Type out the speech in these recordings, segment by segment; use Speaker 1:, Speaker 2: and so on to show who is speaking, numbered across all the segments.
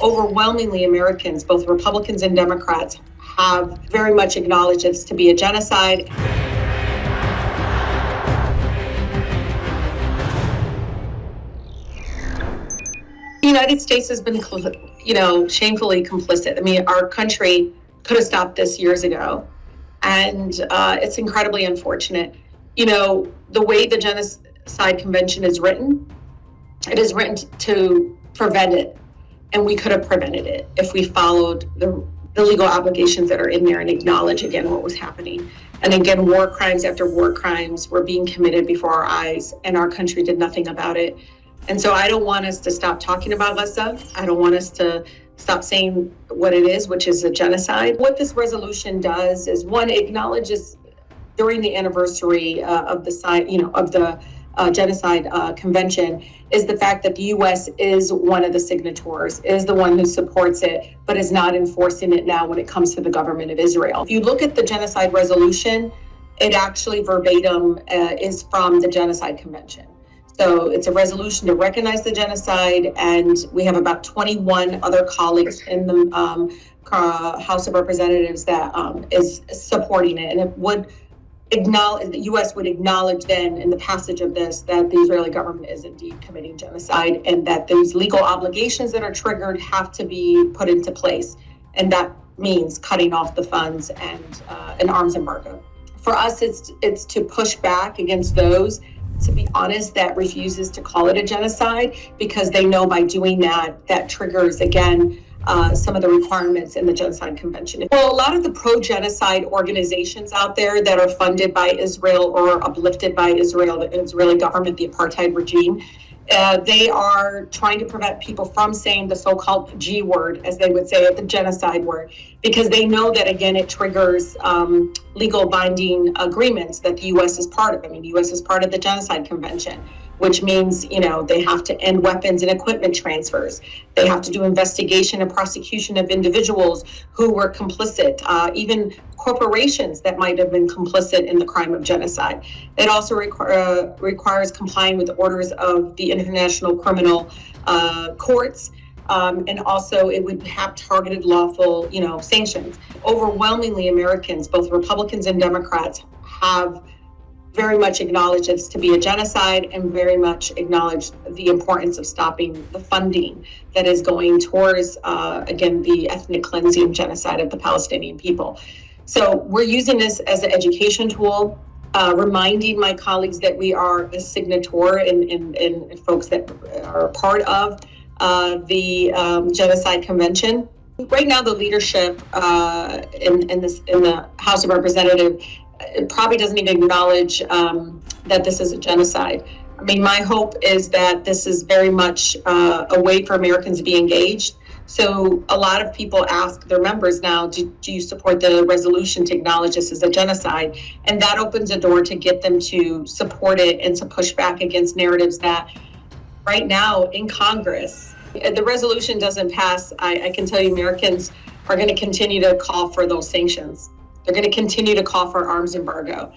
Speaker 1: overwhelmingly Americans, both Republicans and Democrats, have very much acknowledged this to be a genocide. The United States has been, shamefully complicit. I mean, our country could have stopped this years ago, and it's incredibly unfortunate. The way the Genocide Convention is written, it is written to prevent it, and we could have prevented it if we followed the legal obligations that are in there and acknowledge again what was happening. And again, war crimes after war crimes were being committed before our eyes, and our country did nothing about it. And so I don't want us to stop talking about Gaza. I don't want us to stop saying what it is, which is a genocide. What this resolution does is, one, acknowledges during the anniversary of the Genocide Convention, is the fact that the U.S. is one of the signatories, is the one who supports it, but is not enforcing it now when it comes to the government of Israel. If you look at the Genocide Resolution, it actually verbatim is from the Genocide Convention. So it's a resolution to recognize the genocide, and we have about 21 other colleagues in the House of Representatives that is supporting it. And it would acknowledge, the U.S. would acknowledge then in the passage of this that the Israeli government is indeed committing genocide, and that those legal obligations that are triggered have to be put into place. And that means cutting off the funds and an arms embargo. For us, it's to push back against those, to be honest, that refuses to call it a genocide, because they know by doing that triggers, again, some of the requirements in the Genocide Convention. Well, a lot of the pro-genocide organizations out there that are funded by Israel or uplifted by Israel, the Israeli government, the apartheid regime, they are trying to prevent people from saying the so-called G word, as they would say it, the genocide word, because they know that, again, it triggers legal binding agreements that the U.S. is part of. I mean, the U.S. is part of the Genocide Convention, which means, they have to end weapons and equipment transfers. They have to do investigation and prosecution of individuals who were complicit, even corporations that might have been complicit in the crime of genocide. It also requires complying with orders of the International Criminal Courts. And also it would have targeted lawful, sanctions. Overwhelmingly Americans, both Republicans and Democrats, have very much acknowledged this to be a genocide, and very much acknowledged the importance of stopping the funding that is going towards, again, the ethnic cleansing genocide of the Palestinian people. So we're using this as an education tool, reminding my colleagues that we are a signator and folks that are part of the Genocide Convention. Right now, the leadership in the House of Representatives probably doesn't even acknowledge that this is a genocide. I mean, my hope is that this is very much a way for Americans to be engaged. So a lot of people ask their members now, do you support the resolution to acknowledge this as a genocide? And that opens a door to get them to support it and to push back against narratives that right now in Congress, the resolution doesn't pass. I can tell you Americans are going to continue to call for those sanctions. They're going to continue to call for arms embargo.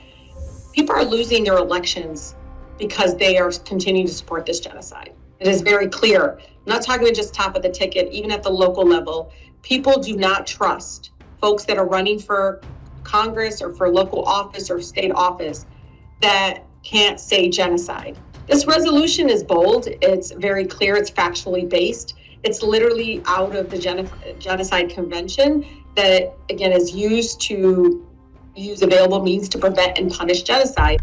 Speaker 1: People are losing their elections because they are continuing to support this genocide. It is very clear. I'm not talking about just top of the ticket, even at the local level. People do not trust folks that are running for Congress or for local office or state office that can't say genocide. This resolution is bold. It's very clear. It's factually based. It's literally out of the Genocide Convention that, again, is used to use available means to prevent and punish genocide.